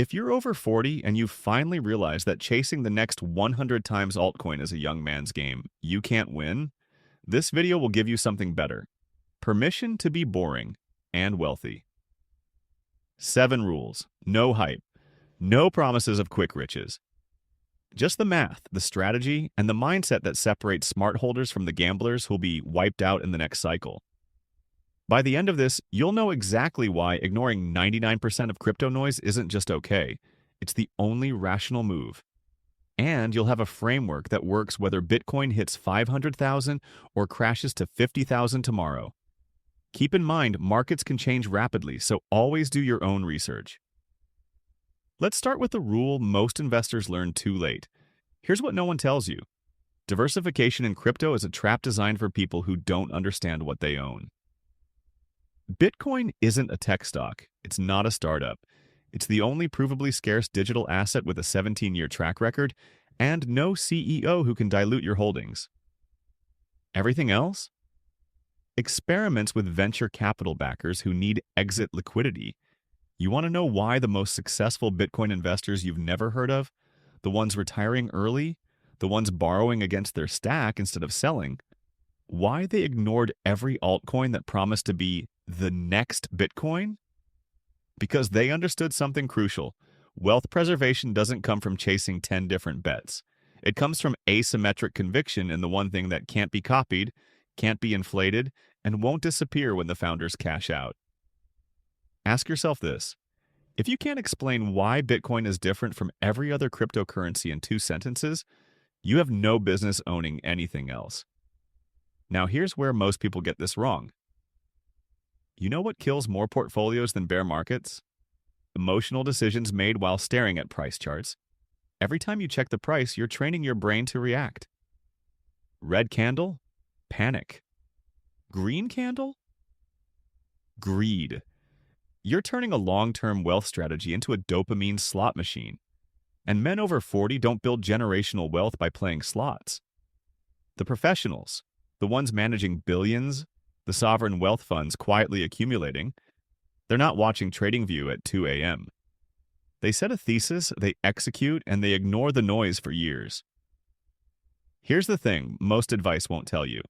If you're over 40 and you finally realize that chasing the next 100 times altcoin is a young man's game, you can't win, this video will give you something better. Permission to be boring and wealthy. 7 rules. No hype. No promises of quick riches. Just the math, the strategy, and the mindset that separates smart holders from the gamblers who'll be wiped out in the next cycle. By the end of this, you'll know exactly why ignoring 99% of crypto noise isn't just okay. It's the only rational move. And you'll have a framework that works whether Bitcoin hits 500,000 or crashes to 50,000 tomorrow. Keep in mind, markets can change rapidly, so always do your own research. Let's start with the rule most investors learn too late. Here's what no one tells you. Diversification in crypto is a trap designed for people who don't understand what they own. Bitcoin isn't a tech stock. It's not a startup. It's the only provably scarce digital asset with a 17-year track record and no CEO who can dilute your holdings. Everything else? Experiments with venture capital backers who need exit liquidity. You want to know why the most successful Bitcoin investors you've never heard of, the ones retiring early, the ones borrowing against their stack instead of selling, why they ignored every altcoin that promised to be the next Bitcoin? Because they understood something crucial. Wealth preservation doesn't come from chasing 10 different bets. It comes from asymmetric conviction in the one thing that can't be copied, can't be inflated, and won't disappear when the founders cash out. Ask yourself this. If you can't explain why Bitcoin is different from every other cryptocurrency in 2 sentences, you have no business owning anything else. Now here's where most people get this wrong. You know what kills more portfolios than bear markets? Emotional decisions made while staring at price charts. Every time you check the price, you're training your brain to react. Red candle? Panic. Green candle? Greed. You're turning a long-term wealth strategy into a dopamine slot machine. And men over 40 don't build generational wealth by playing slots. The professionals, the ones managing billions, the sovereign wealth funds quietly accumulating, they're not watching TradingView at 2 a.m. They set a thesis, they execute, and they ignore the noise for years. Here's the thing most advice won't tell you.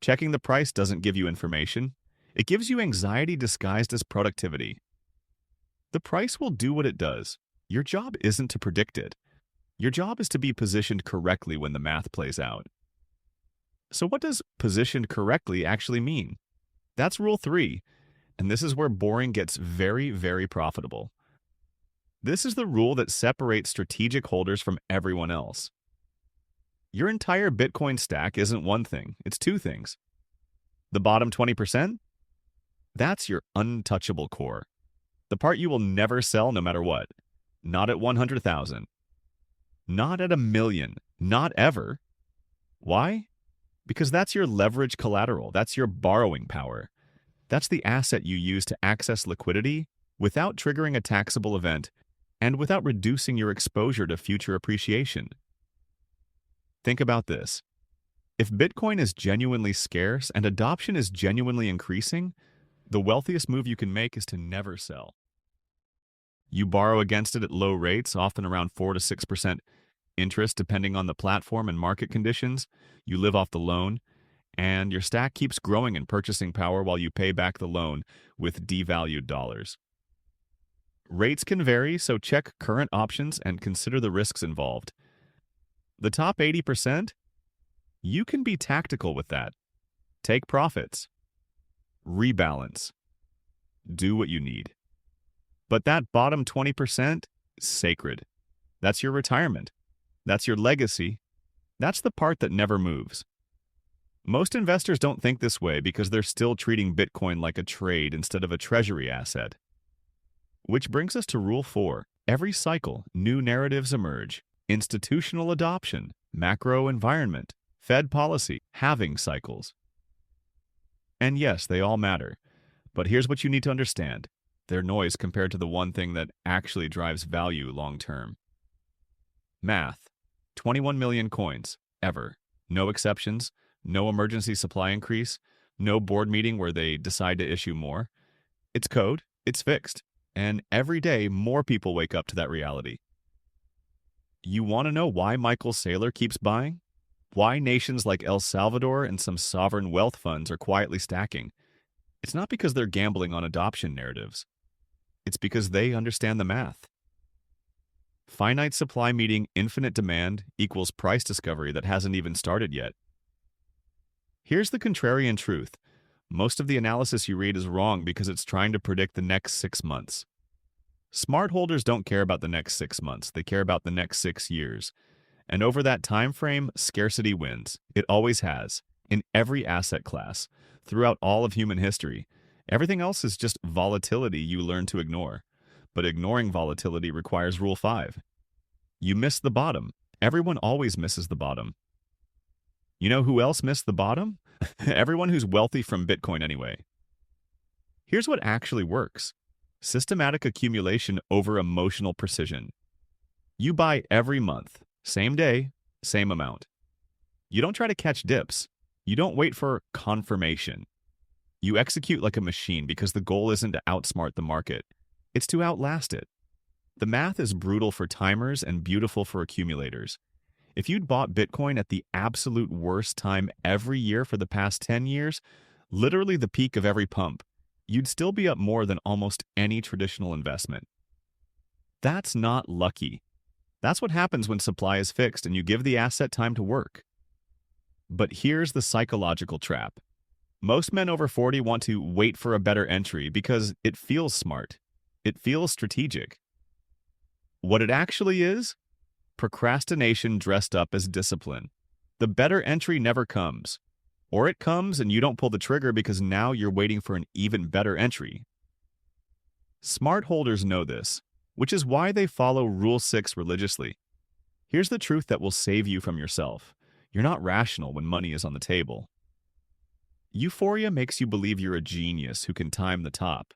Checking the price doesn't give you information. It gives you anxiety disguised as productivity. The price will do what it does. Your job isn't to predict it. Your job is to be positioned correctly when the math plays out. So what does positioned correctly actually mean? That's rule 3, and this is where boring gets very, very profitable. This is the rule that separates strategic holders from everyone else. Your entire Bitcoin stack isn't one thing, it's 2 things. The bottom 20%? That's your untouchable core. The part you will never sell no matter what. Not at 100,000. Not at 1,000,000. Not ever. Why? Because that's your leverage collateral. That's your borrowing power. That's the asset you use to access liquidity without triggering a taxable event and without reducing your exposure to future appreciation. Think about this. If Bitcoin is genuinely scarce and adoption is genuinely increasing, the wealthiest move you can make is to never sell. You borrow against it at low rates, often around 4 to 6% interest depending on the platform and market conditions. You live off the loan, and your stack keeps growing in purchasing power while you pay back the loan with devalued dollars. Rates can vary, so check current options and consider the risks involved. The top 80%? You can be tactical with that. Take profits. Rebalance. Do what you need. But that bottom 20%? Sacred. That's your retirement. That's your legacy. That's the part that never moves. Most investors don't think this way because they're still treating Bitcoin like a trade instead of a treasury asset. Which brings us to Rule 4. Every cycle, new narratives emerge. Institutional adoption, macro environment, Fed policy, halving cycles. And yes, they all matter. But here's what you need to understand. They're noise compared to the one thing that actually drives value long term. Math. 21 million coins, ever. No exceptions, no emergency supply increase, no board meeting where they decide to issue more. It's code, it's fixed. And every day, more people wake up to that reality. You want to know why Michael Saylor keeps buying? Why nations like El Salvador and some sovereign wealth funds are quietly stacking? It's not because they're gambling on adoption narratives. It's because they understand the math. Finite supply meeting infinite demand equals price discovery that hasn't even started yet. Here's the contrarian truth. Most of the analysis you read is wrong because it's trying to predict the next 6 months. Smart holders don't care about the next 6 months. They care about the next 6 years. And over that time frame, scarcity wins. It always has, in every asset class, throughout all of human history. Everything else is just volatility you learn to ignore. But ignoring volatility requires Rule 5. You miss the bottom. Everyone always misses the bottom. You know who else missed the bottom? Everyone who's wealthy from Bitcoin anyway. Here's what actually works. Systematic accumulation over emotional precision. You buy every month, same day, same amount. You don't try to catch dips. You don't wait for confirmation. You execute like a machine because the goal isn't to outsmart the market. It's to outlast it. The math is brutal for timers and beautiful for accumulators. If you'd bought Bitcoin at the absolute worst time every year for the past 10 years, literally the peak of every pump, you'd still be up more than almost any traditional investment. That's not lucky. That's what happens when supply is fixed and you give the asset time to work. But here's the psychological trap. Most men over 40 want to wait for a better entry because it feels smart. It feels strategic. What it actually is? Procrastination dressed up as discipline. The better entry never comes. Or it comes and you don't pull the trigger because now you're waiting for an even better entry. Smart holders know this, which is why they follow Rule 6 religiously. Here's the truth that will save you from yourself. You're not rational when money is on the table. Euphoria makes you believe you're a genius who can time the top.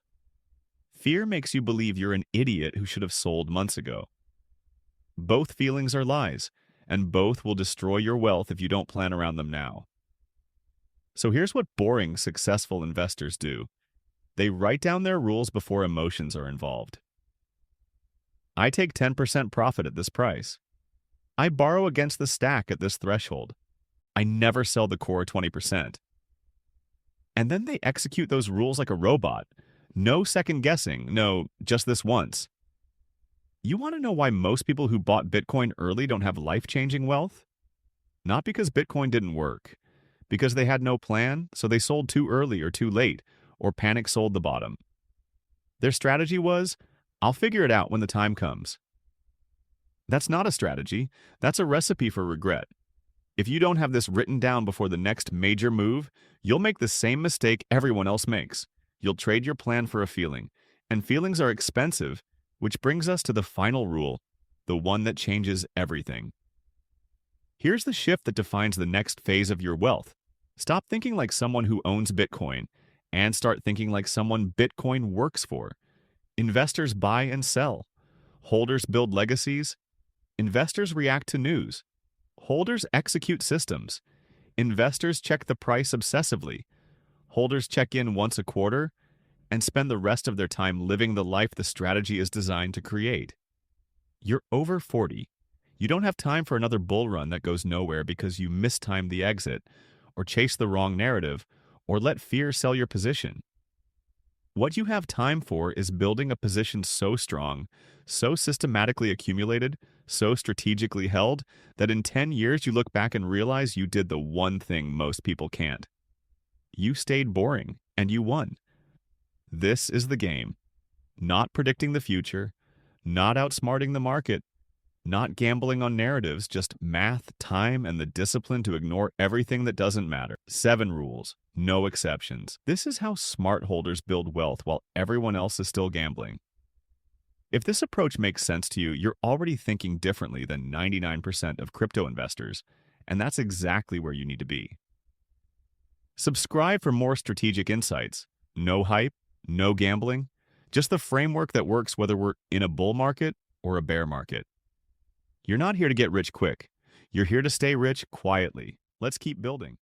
Fear makes you believe you're an idiot who should have sold months ago. Both feelings are lies, and both will destroy your wealth if you don't plan around them now. So here's what boring, successful investors do. They write down their rules before emotions are involved. I take 10% profit at this price. I borrow against the stack at this threshold. I never sell the core 20%. And then they execute those rules like a robot. No second guessing, no, just this once. You want to know why most people who bought Bitcoin early don't have life-changing wealth? Not because Bitcoin didn't work. Because they had no plan, so they sold too early or too late, or panic sold the bottom. Their strategy was, I'll figure it out when the time comes. That's not a strategy. That's a recipe for regret. If you don't have this written down before the next major move, you'll make the same mistake everyone else makes. You'll trade your plan for a feeling. And feelings are expensive, which brings us to the final rule, the one that changes everything. Here's the shift that defines the next phase of your wealth. Stop thinking like someone who owns Bitcoin and start thinking like someone Bitcoin works for. Investors buy and sell. Holders build legacies. Investors react to news. Holders execute systems. Investors check the price obsessively. Holders check in once a quarter and spend the rest of their time living the life the strategy is designed to create. You're over 40. You don't have time for another bull run that goes nowhere because you mistimed the exit, or chase the wrong narrative, or let fear sell your position. What you have time for is building a position so strong, so systematically accumulated, so strategically held, that in 10 years you look back and realize you did the one thing most people can't. You stayed boring, and you won. This is the game. Not predicting the future, not outsmarting the market, not gambling on narratives, just math, time, and the discipline to ignore everything that doesn't matter. 7 rules, no exceptions. This is how smart holders build wealth while everyone else is still gambling. If this approach makes sense to you, you're already thinking differently than 99% of crypto investors, and that's exactly where you need to be. Subscribe for more strategic insights. No hype, no gambling, just the framework that works whether we're in a bull market or a bear market. You're not here to get rich quick. You're here to stay rich quietly. Let's keep building.